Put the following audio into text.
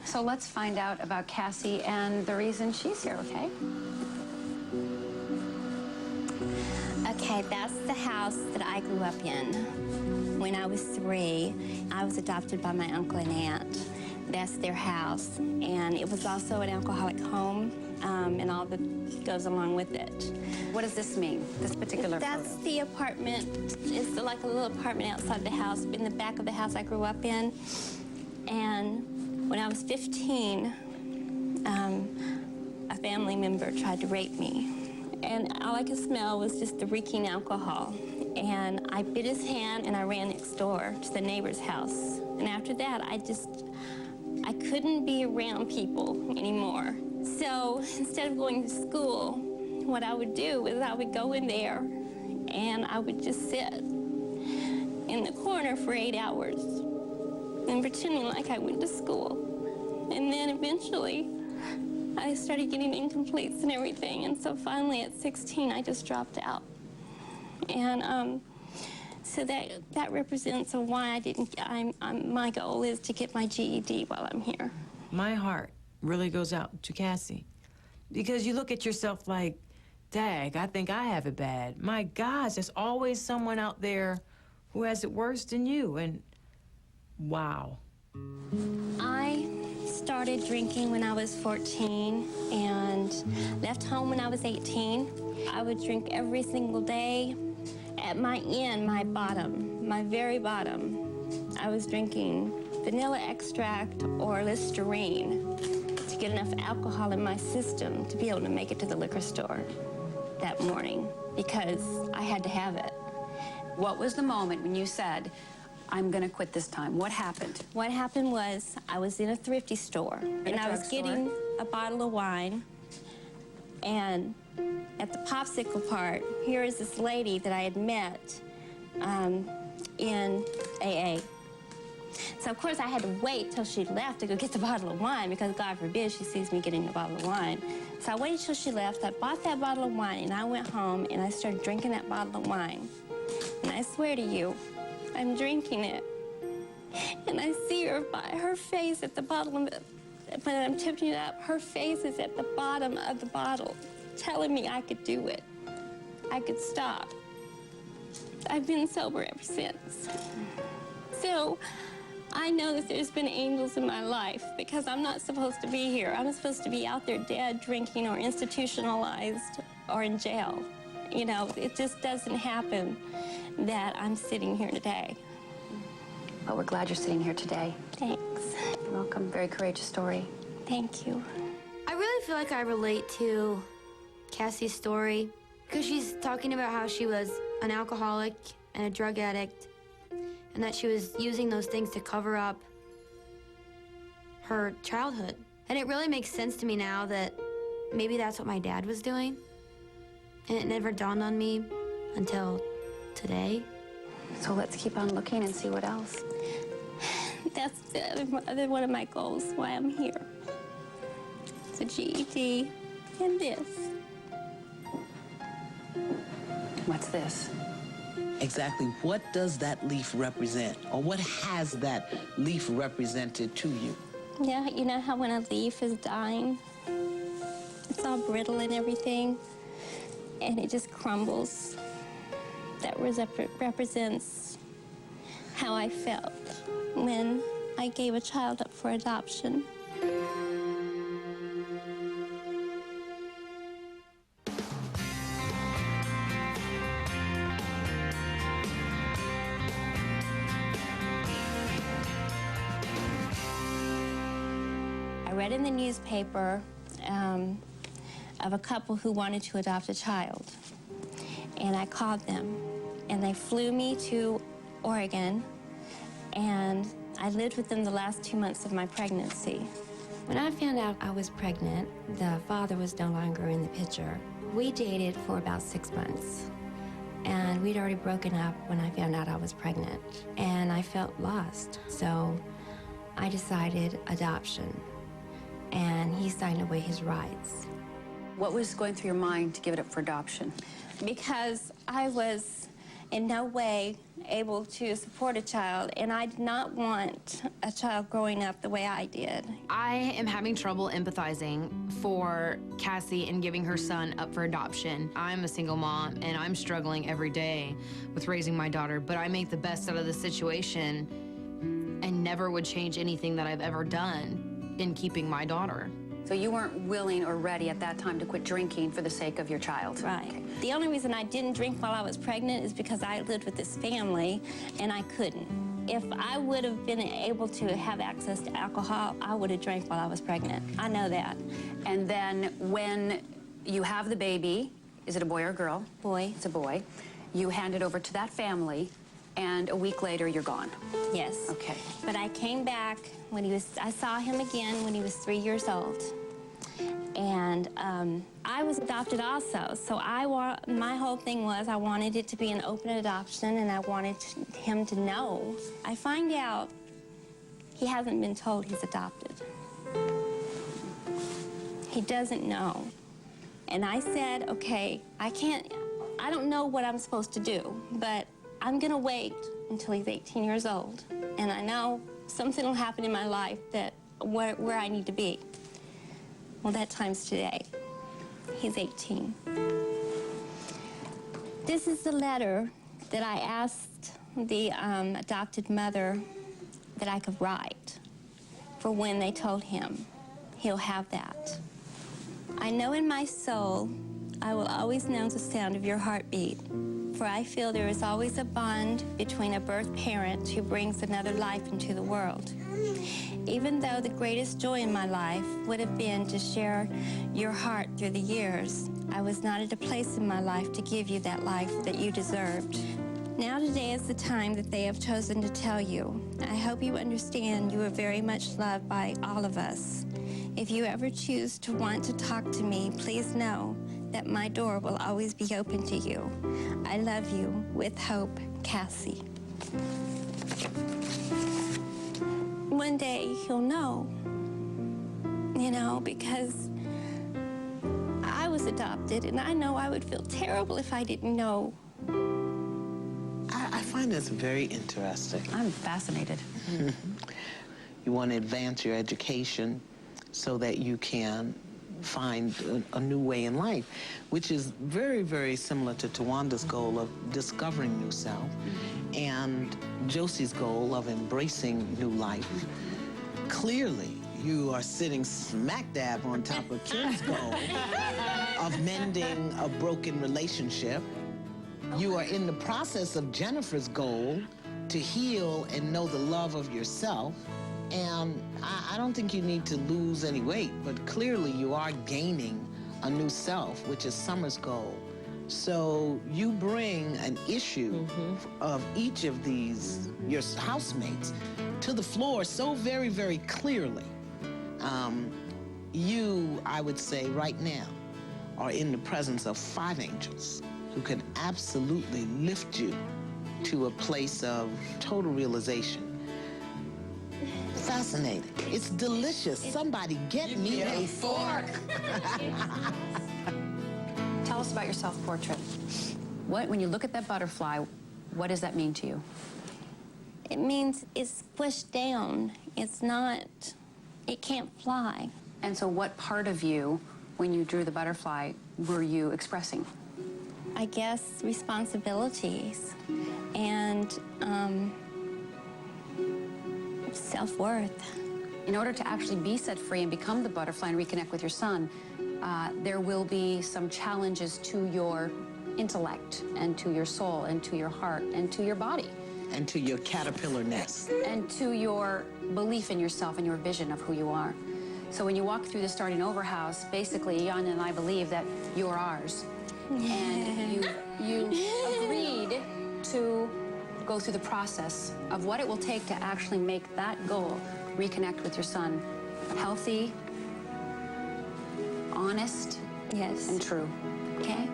So let's find out about Cassie and the reason she's here, okay? Okay, that's the house that I grew up in. When I was 3, I was adopted by my uncle and aunt. That's their house, and it was also an alcoholic home, and all that goes along with it. What does this mean, this particular That's photo? the apartment. It's like a little apartment outside the house, in the back of the house I grew up in. And when I was 15, a family member tried to rape me. And all I could smell was just the reeking alcohol. And I bit his hand and I ran next door to the neighbor's house. And after that, I couldn't be around people anymore. So instead of going to school, what I would do is I would go in there and I would just sit in the corner for 8 hours and pretending like I went to school. And then eventually, I started getting incompletes and everything, and so finally at 16, I just dropped out. And so that represents why I didn't, my goal is to get my GED while I'm here. My heart really goes out to Cassie, because you look at yourself like, dag, I think I have it bad. My gosh, there's always someone out there who has it worse than you, and wow. I started drinking when I was 14 and left home when I was 18. I would drink every single day. At my end, my bottom, my very bottom, I was drinking vanilla extract or Listerine to get enough alcohol in my system to be able to make it to the liquor store that morning because I had to have it. What was the moment when you said, I'm gonna quit this time? What happened? What happened was I was in a thrifty store and I was getting a bottle of wine, and at the popsicle part, here is this lady that I had met in AA. So of course I had to wait till she left to go get the bottle of wine because God forbid she sees me getting the bottle of wine. So I waited till she left, I bought that bottle of wine and I went home and I started drinking that bottle of wine. And I swear to you, I'm drinking it, and I see her by her face at the bottom of it. When I'm tipping it up, her face is at the bottom of the bottle, telling me I could do it. I could stop. I've been sober ever since. So I know that there's been angels in my life because I'm not supposed to be here. I'm supposed to be out there dead, drinking, or institutionalized, or in jail. You know, it just doesn't happen that I'm sitting here today. Well, we're glad you're sitting here today. Thanks. You're welcome. Very courageous story. Thank you. I really feel like I relate to Cassie's story because she's talking about how she was an alcoholic and a drug addict and that she was using those things to cover up her childhood. And it really makes sense to me now that maybe that's what my dad was doing. And it never dawned on me until today. So let's keep on looking and see what else. That's the other one of my goals, why I'm here. It's a GED and this. What's this? Exactly what does that leaf represent? Or what has that leaf represented to you? Yeah, you know how when a leaf is dying, it's all brittle and everything, and it just crumbles. That represents how I felt when I gave a child up for adoption. I read in the newspaper of a couple who wanted to adopt a child. And I called them, and they flew me to Oregon, and I lived with them the last 2 months of my pregnancy. When I found out I was pregnant, the father was no longer in the picture. We dated for about 6 months, and we'd already broken up when I found out I was pregnant, and I felt lost. So I decided adoption, and he signed away his rights. What was going through your mind to give it up for adoption? Because I was in no way able to support a child, and I did not want a child growing up the way I did. I am having trouble empathizing for Cassie and giving her son up for adoption. I'm a single mom, and I'm struggling every day with raising my daughter, but I make the best out of the situation and never would change anything that I've ever done in keeping my daughter. So you weren't willing or ready at that time to quit drinking for the sake of your child? Right. Okay. The only reason I didn't drink while I was pregnant is because I lived with this family, and I couldn't. If I would have been able to have access to alcohol, I would have drank while I was pregnant. I know that. And then when you have the baby, is it a boy or a girl? Boy. It's a boy. You hand it over to that family, and a week later, you're gone. Yes. Okay. But I came back when I saw him again when he was 3 years old. And I was adopted also. So my whole thing was I wanted it to be an open adoption, and I wanted him to know. I find out he hasn't been told he's adopted. He doesn't know. And I said, okay, I don't know what I'm supposed to do, but I'm gonna wait until he's 18 years old. And I know something will happen in my life that where I need to be. Well, that time's today. He's 18. This is the letter that I asked the adopted mother that I could write for when they told him he'll have that. I know in my soul I will always know the sound of your heartbeat, for I feel there is always a bond between a birth parent who brings another life into the world. Even though the greatest joy in my life would have been to share your heart through the years, I was not at a place in my life to give you that life that you deserved. Now today is the time that they have chosen to tell you. I hope you understand you are very much loved by all of us. If you ever choose to want to talk to me, please know that my door will always be open to you. I love you. With hope, Cassie. One day he'll know, because I was adopted, and I know I would feel terrible if I didn't know. I find this very interesting. I'm fascinated. You want to advance your education so that you can find a new way in life, which is very, very similar to Tawanda's goal of discovering new self and Josie's goal of embracing new life. Clearly, you are sitting smack dab on top of Kim's goal of mending a broken relationship. You are in the process of Jennifer's goal to heal and know the love of yourself. And I don't think you need to lose any weight, but clearly you are gaining a new self, which is Summer's goal. So you bring an issue of each of these, your housemates, to the floor so very, very clearly. You, I would say right now, are in the presence of 5 angels who can absolutely lift you to a place of total realization. Fascinating. It's delicious. Somebody get me a fork. Tell us about your self-portrait. When you look at that butterfly, what does that mean to you? It means it's pushed down. It can't fly. And so what part of you, when you drew the butterfly, were you expressing? I guess responsibilities and self-worth. In order to actually be set free and become the butterfly and reconnect with your son, there will be some challenges to your intellect and to your soul and to your heart and to your body. And to your caterpillar nest. And to your belief in yourself and your vision of who you are. So when you walk through the starting over house, basically, Jan and I believe that you're ours. And you agreed to go through the process of what it will take to actually make that goal, reconnect with your son, healthy, honest, Yes. and true. Okay?